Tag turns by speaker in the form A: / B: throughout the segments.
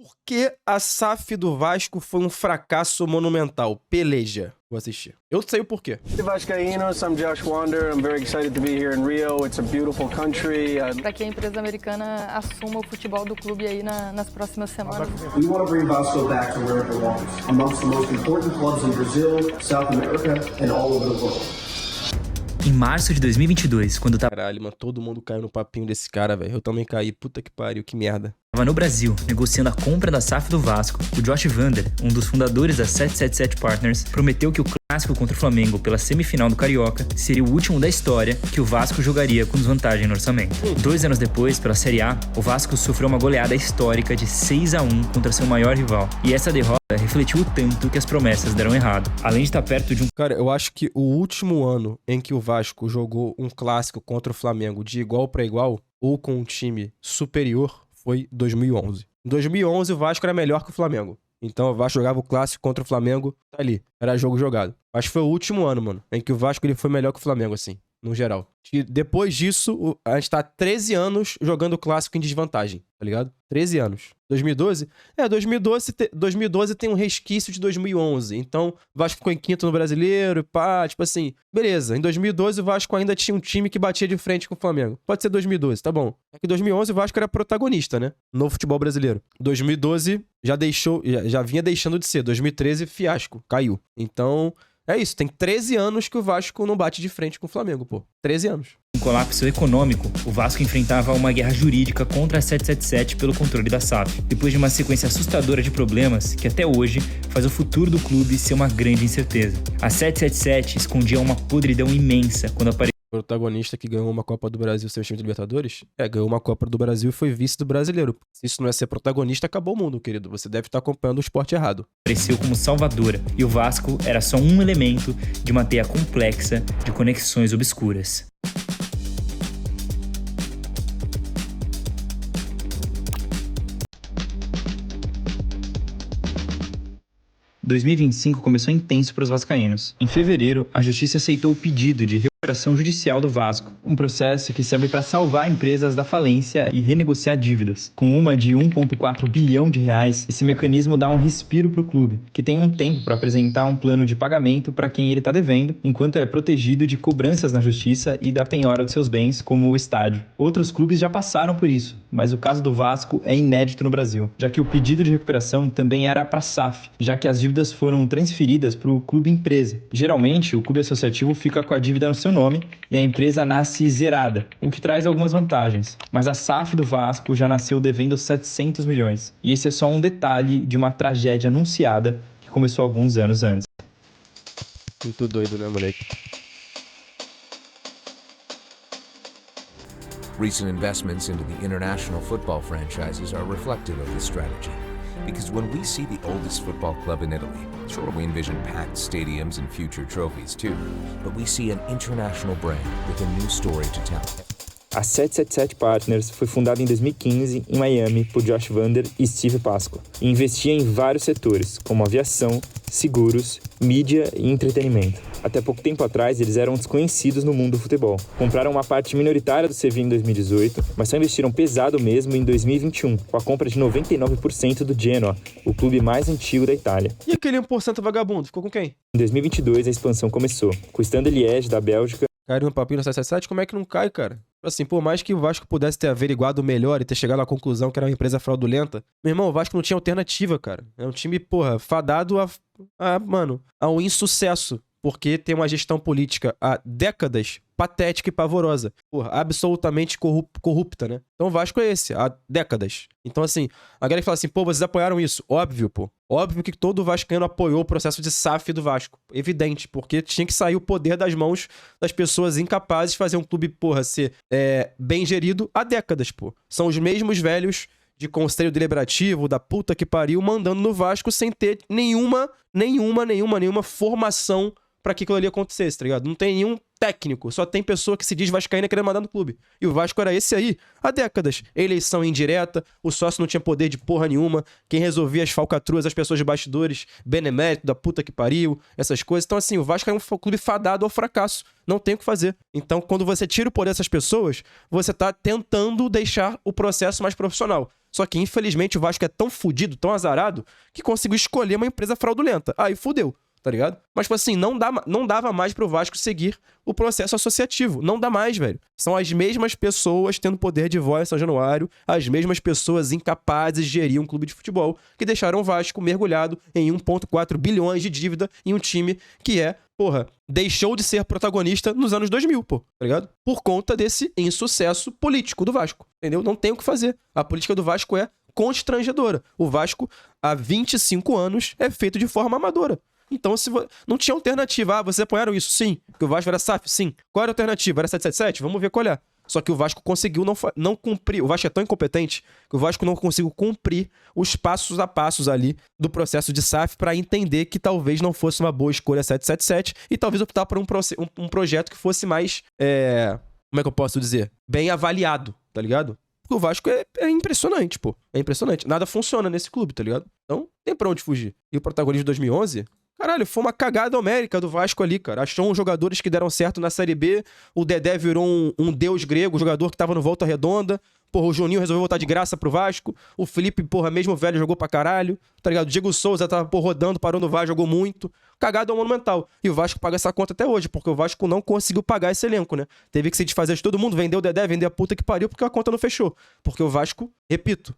A: Por que a SAF do Vasco foi um fracasso monumental? Peleja. Vou assistir. Eu sei o porquê.
B: Vascaínos, I'm Josh Wander. I'm very excited to be here in Rio. It's a beautiful country.
C: Para que a empresa americana assuma o futebol do clube aí nas próximas semanas.
D: We want to bring Vasco back to where it belongs, amongst the most important clubs in Brazil, South America, and all over the world.
E: Em março de 2022, quando tava
A: Caralho, mano, todo mundo caiu no papinho desse cara, velho. Eu também caí. Puta que pariu, que merda.
E: no Brasil, negociando a compra da SAF do Vasco, o Josh Vander, um dos fundadores da 777 Partners, prometeu que o clássico contra o Flamengo pela semifinal do Carioca seria o último da história que o Vasco jogaria com desvantagem no orçamento. 2 anos depois, pela Série A, o Vasco sofreu uma goleada histórica de 6-1 contra seu maior rival. E essa derrota refletiu o tanto que as promessas deram errado. Além de estar perto de um...
A: Cara, eu acho que o último ano em que o Vasco jogou um clássico contra o Flamengo de igual para igual, ou com um time superior, foi 2011. Em 2011, o Vasco era melhor que o Flamengo. Então, o Vasco jogava o clássico contra o Flamengo, tá ali. Era jogo jogado. Acho que foi o último ano, mano, em que o Vasco ele foi melhor que o Flamengo, assim, no geral. E depois disso, a gente tá 13 anos jogando o clássico em desvantagem, tá ligado? 13 anos. 2012? 2012 tem um resquício de 2011. Então, o Vasco ficou em quinto no Brasileiro, pá, tipo assim. Beleza, em 2012 o Vasco ainda tinha um time que batia de frente com o Flamengo. Pode ser 2012, tá bom. É que 2011 o Vasco era protagonista, né? No futebol brasileiro. 2012 já vinha deixando de ser. 2013, fiasco, caiu. Então... é isso, tem 13 anos que o Vasco não bate de frente com o Flamengo, pô. 13 anos.
E: Um colapso econômico, o Vasco enfrentava uma guerra jurídica contra a 777 pelo controle da SAF, depois de uma sequência assustadora de problemas que até hoje faz o futuro do clube ser uma grande incerteza. A 777 escondia uma podridão imensa quando apareceu
A: Protagonista que ganhou uma Copa do Brasil sem o time de Libertadores? Ganhou uma Copa do Brasil e foi vice do Brasileiro. Se isso não é ser protagonista, acabou o mundo, querido. Você deve estar acompanhando o esporte errado.
E: Apareceu como salvadora, e o Vasco era só um elemento de uma teia complexa de conexões obscuras. Em 2025 começou intenso para os vascaínos. Em fevereiro, a Justiça aceitou o pedido de recuperação judicial do Vasco, um processo que serve para salvar empresas da falência e renegociar dívidas. Com uma de 1,4 bilhão de reais, esse mecanismo dá um respiro para o clube, que tem um tempo para apresentar um plano de pagamento para quem ele está devendo, enquanto é protegido de cobranças na Justiça e da penhora dos seus bens, como o estádio. Outros clubes já passaram por isso, mas o caso do Vasco é inédito no Brasil, já que o pedido de recuperação também era para a SAF, já que as dívidas foram transferidas para o clube empresa. Geralmente, o clube associativo fica com a dívida no seu nome e a empresa nasce zerada, o que traz algumas vantagens. Mas a SAF do Vasco já nasceu devendo 700 milhões. E esse é só um detalhe de uma tragédia anunciada que começou alguns anos antes.
A: Muito doido, né, moleque?
F: Recent investments into the international football franchises are reflective of this strategy. Because when we see the oldest football club in Italy, sure, we envision packed stadiums and future trophies too, but we see an international brand with a new story to tell.
E: A 777 Partners foi fundada em 2015 em Miami por Josh Vander e Steve Pasqua e investia em vários setores, como aviação, seguros, mídia e entretenimento. Até pouco tempo atrás, eles eram desconhecidos no mundo do futebol. Compraram uma parte minoritária do Sevilla em 2018, mas só investiram pesado mesmo em 2021, com a compra de 99% do Genoa, o clube mais antigo da Itália.
A: E aquele 1% vagabundo, ficou com quem?
E: Em 2022, a expansão começou, com o Standard Liège da Bélgica.
A: Caiu no papinho no 777, como é que não cai, cara? Assim, por mais que o Vasco pudesse ter averiguado melhor e ter chegado à conclusão que era uma empresa fraudulenta, meu irmão, o Vasco não tinha alternativa, cara. É um time, fadado ao insucesso, porque tem uma gestão política há décadas patética e pavorosa. Absolutamente corrupta, né? Então o Vasco é esse, há décadas. Então, assim, a galera que fala assim, vocês apoiaram isso. Óbvio, Óbvio que todo vascaíno apoiou o processo de SAF do Vasco. Evidente, porque tinha que sair o poder das mãos das pessoas incapazes de fazer um clube, ser bem gerido há décadas, São os mesmos velhos de conselho deliberativo, da puta que pariu, mandando no Vasco sem ter nenhuma formação pra que aquilo ali acontecesse, tá ligado? Não tem nenhum técnico, só tem pessoa que se diz vascaína querendo mandar no clube. E o Vasco era esse aí, há décadas. Eleição indireta, o sócio não tinha poder de porra nenhuma, quem resolvia as falcatruas, as pessoas de bastidores, benemérito, da puta que pariu, essas coisas. Então, assim, o Vasco é um clube fadado ao fracasso. Não tem o que fazer. Então, quando você tira o poder dessas pessoas, você tá tentando deixar o processo mais profissional. Só que, infelizmente, o Vasco é tão fudido, tão azarado, que conseguiu escolher uma empresa fraudulenta. Aí fudeu, tá ligado? Mas, tipo assim, não dava mais pro Vasco seguir o processo associativo. Não dá mais, velho. São as mesmas pessoas tendo poder de voz em São Januário, as mesmas pessoas incapazes de gerir um clube de futebol, que deixaram o Vasco mergulhado em 1,4 bilhões de dívida em um time que deixou de ser protagonista nos anos 2000, tá ligado? Por conta desse insucesso político do Vasco, entendeu? Não tem o que fazer. A política do Vasco é constrangedora. O Vasco, há 25 anos, é feito de forma amadora. Então, não tinha alternativa. Vocês apoiaram isso? Sim. Que o Vasco era SAF? Sim. Qual era a alternativa? Era 777? Vamos ver qual é. Só que o Vasco conseguiu não cumprir. O Vasco é tão incompetente que o Vasco não conseguiu cumprir os passos a passos ali do processo de SAF para entender que talvez não fosse uma boa escolha 777 e talvez optar por um projeto que fosse mais, como é que eu posso dizer? Bem avaliado, tá ligado? Porque o Vasco é impressionante, É impressionante. Nada funciona nesse clube, tá ligado? Então, tem pra onde fugir. E o protagonismo de 2011... Caralho, foi uma cagada homérica do Vasco ali, cara. Achou uns jogadores que deram certo na Série B. O Dedé virou um deus grego, jogador que tava no Volta Redonda. O Juninho resolveu voltar de graça pro Vasco. O Felipe, mesmo velho, jogou pra caralho. Tá ligado? O Diego Souza tava, rodando, parou no Vasco, jogou muito. Cagada monumental. E o Vasco paga essa conta até hoje, porque o Vasco não conseguiu pagar esse elenco, né? Teve que se desfazer de todo mundo, vender o Dedé, vender a puta que pariu, porque a conta não fechou. Porque o Vasco, repito,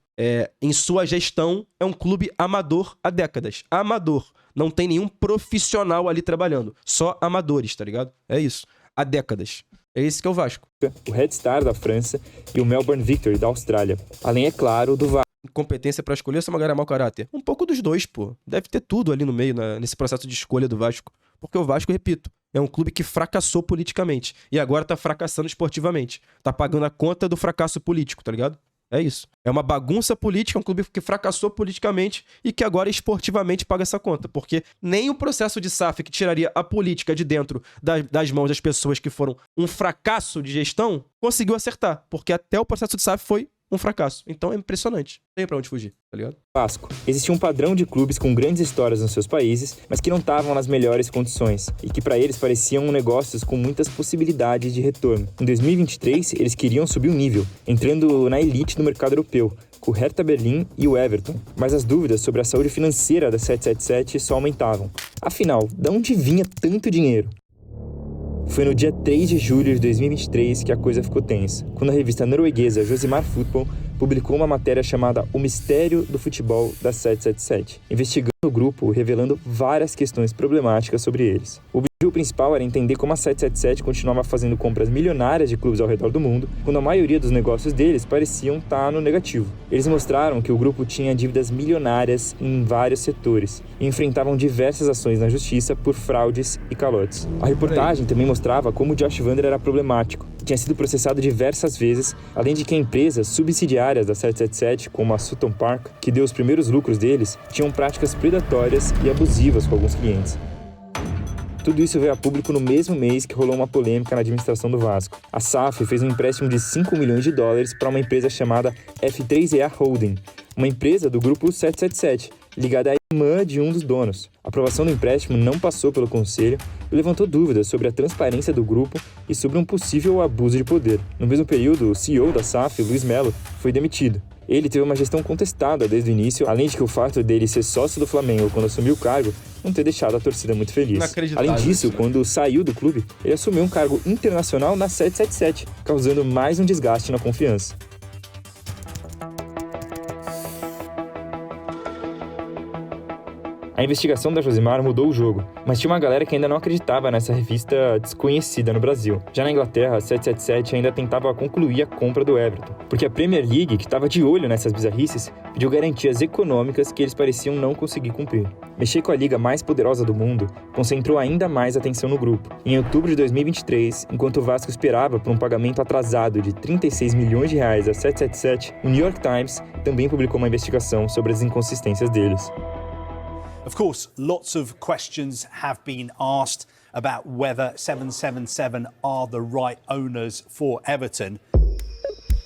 A: em sua gestão, é um clube amador há décadas. Amador. Não tem nenhum profissional ali trabalhando. Só amadores, tá ligado? É isso. Há décadas. É esse que é o Vasco.
E: O Red Star da França e o Melbourne Victory da Austrália. Além, é claro, do Vasco.
A: Competência pra escolher ou se é mau caráter? Um pouco dos dois, Deve ter tudo ali no meio, nesse processo de escolha do Vasco. Porque o Vasco, repito, é um clube que fracassou politicamente. E agora tá fracassando esportivamente. Tá pagando a conta do fracasso político, tá ligado? É isso. É uma bagunça política, um clube que fracassou politicamente e que agora esportivamente paga essa conta. Porque nem o processo de SAF que tiraria a política de dentro das mãos das pessoas que foram um fracasso de gestão conseguiu acertar. Porque até o processo de SAF foi um fracasso. Então é impressionante. Não tem pra onde fugir, tá ligado?
E: Vasco. Existia um padrão de clubes com grandes histórias nos seus países, mas que não estavam nas melhores condições e que para eles pareciam negócios com muitas possibilidades de retorno. Em 2023, eles queriam subir o nível, entrando na elite do mercado europeu, com o Hertha Berlim e o Everton. Mas as dúvidas sobre a saúde financeira da 777 só aumentavam. Afinal, de onde vinha tanto dinheiro? Foi no dia 3 de julho de 2023 que a coisa ficou tensa, quando a revista norueguesa Josimar Fotball publicou uma matéria chamada O Mistério do Futebol da 777, investigando o grupo, revelando várias questões problemáticas sobre eles. O objetivo principal era entender como a 777 continuava fazendo compras milionárias de clubes ao redor do mundo, quando a maioria dos negócios deles pareciam estar no negativo. Eles mostraram que o grupo tinha dívidas milionárias em vários setores e enfrentavam diversas ações na justiça por fraudes e calotes. A reportagem também mostrava como o Josh Vander era problemático, tinha sido processado diversas vezes, além de que empresas subsidiárias da 777, como a Sutton Park, que deu os primeiros lucros deles, tinham práticas predatórias e abusivas com alguns clientes. Tudo isso veio a público no mesmo mês que rolou uma polêmica na administração do Vasco. A SAF fez um empréstimo de 5 milhões de dólares para uma empresa chamada F3EA Holding, uma empresa do grupo 777, ligada à irmã de um dos donos. A aprovação do empréstimo não passou pelo conselho e levantou dúvidas sobre a transparência do grupo e sobre um possível abuso de poder. No mesmo período, o CEO da SAF, Luiz Melo, foi demitido. Ele teve uma gestão contestada desde o início, além de que o fato dele ser sócio do Flamengo quando assumiu o cargo não ter deixado a torcida muito feliz. Além disso, quando saiu do clube, ele assumiu um cargo internacional na 777, causando mais um desgaste na confiança. A investigação da Josimar mudou o jogo, mas tinha uma galera que ainda não acreditava nessa revista desconhecida no Brasil. Já na Inglaterra, a 777 ainda tentava concluir a compra do Everton, porque a Premier League, que estava de olho nessas bizarrices, pediu garantias econômicas que eles pareciam não conseguir cumprir. Mexer com a liga mais poderosa do mundo concentrou ainda mais atenção no grupo. Em outubro de 2023, enquanto o Vasco esperava por um pagamento atrasado de 36 milhões de reais à 777, o New York Times também publicou uma investigação sobre as inconsistências deles.
G: Of course, lots of questions have been asked about whether 777 are the right owners for Everton.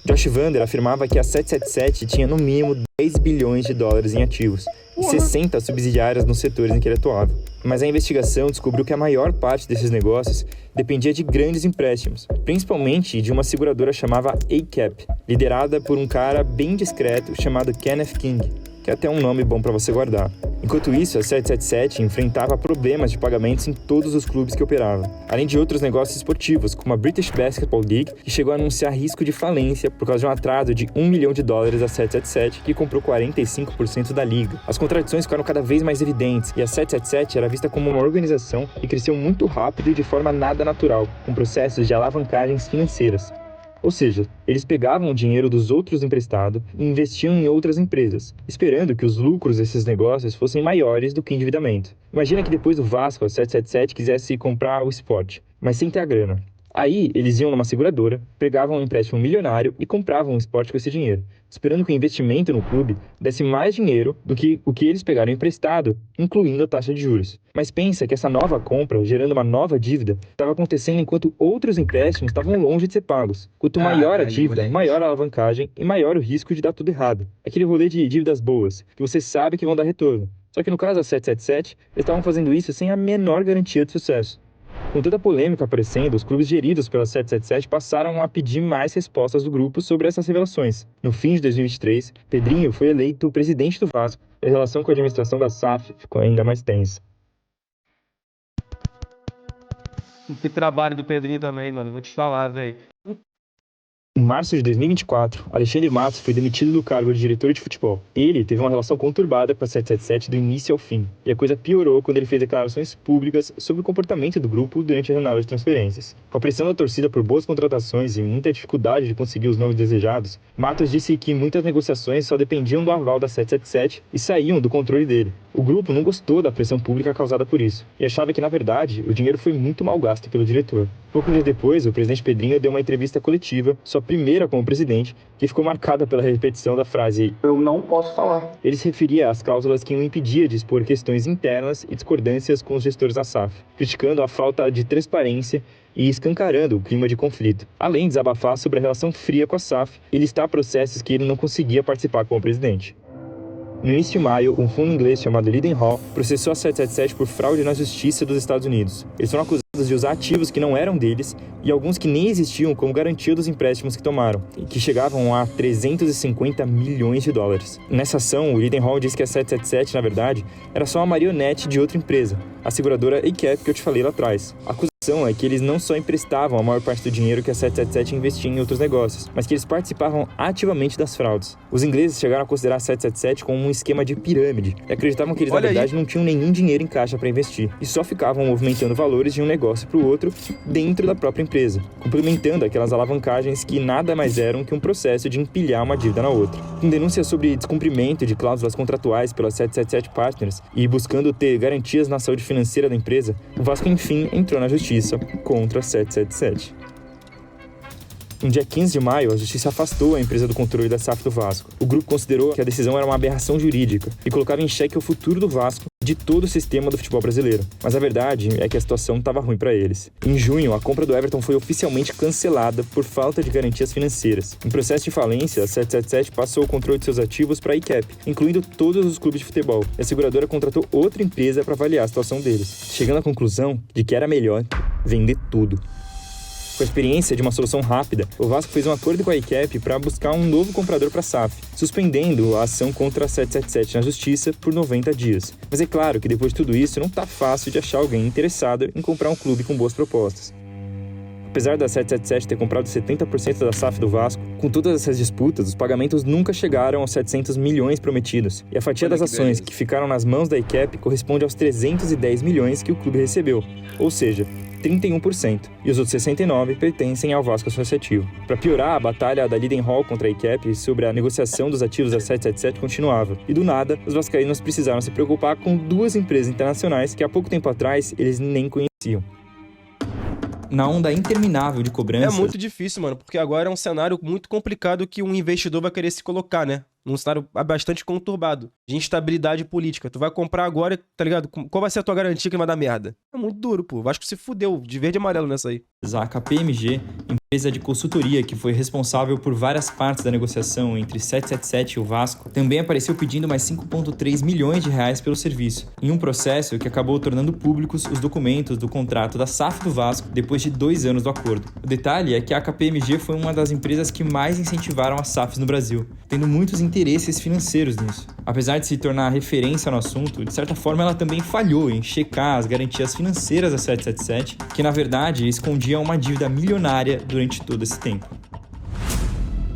E: Josh Vander afirmava que a 777 tinha no mínimo 10 bilhões de dólares em ativos e 60 subsidiárias nos setores em que ele atuava. Mas a investigação descobriu que a maior parte desses negócios dependia de grandes empréstimos, principalmente de uma seguradora chamada ACAP, liderada por um cara bem discreto chamado Kenneth King, que é até um nome bom para você guardar. Enquanto isso, a 777 enfrentava problemas de pagamentos em todos os clubes que operava, além de outros negócios esportivos, como a British Basketball League, que chegou a anunciar risco de falência por causa de um atraso de $1 milhão à 777, que comprou 45% da liga. As contradições ficaram cada vez mais evidentes, e a 777 era vista como uma organização que cresceu muito rápido e de forma nada natural, com processos de alavancagens financeiras. Ou seja, eles pegavam o dinheiro dos outros emprestados e investiam em outras empresas, esperando que os lucros desses negócios fossem maiores do que o endividamento. Imagina que depois do Vasco, a 777 quisesse comprar o Sport, mas sem ter a grana. Aí, eles iam numa seguradora, pegavam um empréstimo milionário e compravam o Sport com esse dinheiro, esperando que o investimento no clube desse mais dinheiro do que o que eles pegaram emprestado, incluindo a taxa de juros. Mas pensa que essa nova compra, gerando uma nova dívida, estava acontecendo enquanto outros empréstimos estavam longe de ser pagos. Quanto maior a dívida, maior a alavancagem e maior o risco de dar tudo errado. Aquele rolê de dívidas boas, que você sabe que vão dar retorno. Só que no caso da 777, eles estavam fazendo isso sem a menor garantia de sucesso. Com toda a polêmica aparecendo, os clubes geridos pela 777 passaram a pedir mais respostas do grupo sobre essas revelações. No fim de 2023, Pedrinho foi eleito presidente do Vasco e a relação com a administração da SAF ficou ainda mais tensa.
H: Que trabalho do Pedrinho também, mano. Vou te falar, velho.
E: Em março de 2024, Alexandre Matos foi demitido do cargo de diretor de futebol. Ele teve uma relação conturbada com a 777 do início ao fim, e a coisa piorou quando ele fez declarações públicas sobre o comportamento do grupo durante a janela de transferências. Com a pressão da torcida por boas contratações e muita dificuldade de conseguir os nomes desejados, Matos disse que muitas negociações só dependiam do aval da 777 e saíam do controle dele. O grupo não gostou da pressão pública causada por isso, e achava que, na verdade, o dinheiro foi muito mal gasto pelo diretor. Poucos dias depois, o presidente Pedrinho deu uma entrevista coletiva, sua primeira como presidente, que ficou marcada pela repetição da frase
D: Eu não posso falar.
E: Ele se referia às cláusulas que o impedia de expor questões internas e discordâncias com os gestores da SAF, criticando a falta de transparência e escancarando o clima de conflito. Além de desabafar sobre a relação fria com a SAF e listar processos que ele não conseguia participar como presidente. No início de maio, um fundo inglês chamado Lidenhall processou a 777 por fraude na justiça dos Estados Unidos. Eles foram acusados de usar ativos que não eram deles e alguns que nem existiam como garantia dos empréstimos que tomaram, e que chegavam a 350 milhões de dólares. Nessa ação, o Lidenhall disse que a 777, na verdade, era só uma marionete de outra empresa, a seguradora ACAP que eu te falei lá atrás. A acusação é que eles não só emprestavam a maior parte do dinheiro que a 777 investia em outros negócios, mas que eles participavam ativamente das fraudes. Os ingleses chegaram a considerar a 777 como um esquema de pirâmide e acreditavam que eles, na verdade, não tinham nenhum dinheiro em caixa para investir e só ficavam movimentando valores de um negócio para o outro dentro da própria empresa, complementando aquelas alavancagens que nada mais eram que um processo de empilhar uma dívida na outra. Com denúncias sobre descumprimento de cláusulas contratuais pela 777 Partners e buscando ter garantias na saúde financeira da empresa, o Vasco enfim entrou na justiça contra a 777. No dia 15 de maio, a justiça afastou a empresa do controle da SAF do Vasco. O grupo considerou que a decisão era uma aberração jurídica e colocava em xeque o futuro do Vasco e de todo o sistema do futebol brasileiro. Mas a verdade é que a situação estava ruim para eles. Em junho, a compra do Everton foi oficialmente cancelada por falta de garantias financeiras. Em processo de falência, a 777 passou o controle de seus ativos para a ACAP, incluindo todos os clubes de futebol. E a seguradora contratou outra empresa para avaliar a situação deles, chegando à conclusão de que era melhor vender tudo. Com a experiência de uma solução rápida, o Vasco fez um acordo com a ACAP para buscar um novo comprador para a SAF, suspendendo a ação contra a 777 na justiça por 90 dias. Mas é claro que depois de tudo isso, não tá fácil de achar alguém interessado em comprar um clube com boas propostas. Apesar da 777 ter comprado 70% da SAF do Vasco, com todas essas disputas, os pagamentos nunca chegaram aos 700 milhões prometidos, e a fatia das ações que ficaram nas mãos da ACAP corresponde aos 310 milhões que o clube recebeu, ou seja, 31%, e os outros 69% pertencem ao Vasco Associativo. Para piorar, a batalha da Lidenhall contra a ACAP sobre a negociação dos ativos da 777 continuava, e do nada, os vascaínos precisaram se preocupar com duas empresas internacionais que há pouco tempo atrás eles nem conheciam. Na onda interminável de cobranças...
A: É muito difícil, mano, porque agora é um cenário muito complicado que um investidor vai querer se colocar, né? Num cenário bastante conturbado, de instabilidade política. Tu vai comprar agora, tá ligado? Qual vai ser a tua garantia que não vai dar merda? É muito duro, pô. O Vasco se fudeu de verde e amarelo nessa aí.
E: A KPMG empresa de consultoria que foi responsável por várias partes da negociação entre 777 e o Vasco, também apareceu pedindo mais 5,3 milhões de reais pelo serviço, em um processo que acabou tornando públicos os documentos do contrato da SAF do Vasco depois de 2 anos do acordo. O detalhe é que a KPMG foi uma das empresas que mais incentivaram as SAFs no Brasil, tendo muitos interesses financeiros nisso. Apesar de se tornar referência no assunto, de certa forma ela também falhou em checar as garantias financeiras da 777, que na verdade escondia uma dívida milionária durante todo esse tempo.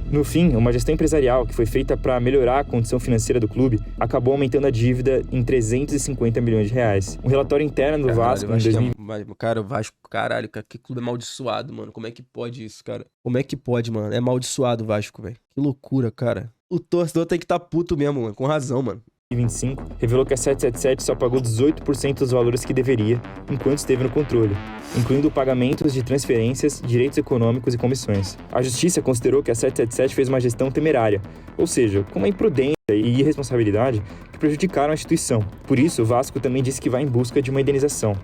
E: No fim, uma gestão empresarial que foi feita para melhorar a condição financeira do clube acabou aumentando a dívida em 350 milhões de reais. Um relatório interno do Vasco em 2000...
A: Cara, o Vasco, caralho, cara, que clube amaldiçoado, mano. Como é que pode isso, cara? Como é que pode, mano? É amaldiçoado o Vasco, velho. Que loucura, cara. O torcedor tem que estar puto mesmo, mano. Com razão, mano.
E: 2025, revelou que a 777 só pagou 18% dos valores que deveria, enquanto esteve no controle, incluindo pagamentos de transferências, direitos econômicos e comissões. A Justiça considerou que a 777 fez uma gestão temerária, ou seja, com uma imprudência e irresponsabilidade que prejudicaram a instituição. Por isso, o Vasco também disse que vai em busca de uma indenização.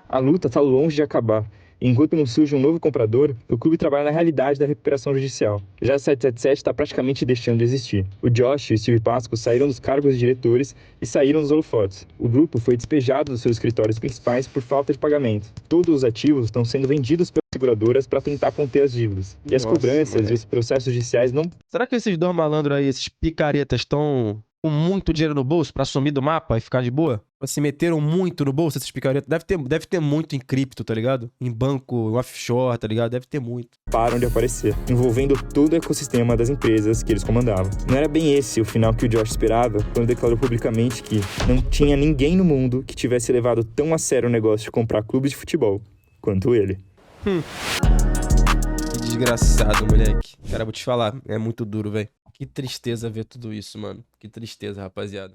E: A luta está longe de acabar. Enquanto não surge um novo comprador, o clube trabalha na realidade da recuperação judicial. Já a 777 está praticamente deixando de existir. O Josh e o Steve Pasco saíram dos cargos de diretores e saíram dos holofotes. O grupo foi despejado dos seus escritórios principais por falta de pagamento. Todos os ativos estão sendo vendidos pelas seguradoras para tentar conter as dívidas. E as cobranças e os processos judiciais não...
A: Será que esses dois malandros aí, esses picaretas, estão com muito dinheiro no bolso pra sumir do mapa e ficar de boa? Se meteram muito no bolso, esses picaretas? Deve ter muito em cripto, tá ligado? Em banco, offshore, tá ligado? Deve ter muito.
E: Param de aparecer, envolvendo todo o ecossistema das empresas que eles comandavam. Não era bem esse o final que o Josh esperava quando declarou publicamente que não tinha ninguém no mundo que tivesse levado tão a sério o negócio de comprar clubes de futebol quanto ele.
A: Que desgraçado, moleque. Cara, vou te falar, é muito duro, velho. Que tristeza ver tudo isso, mano. Que tristeza, rapaziada.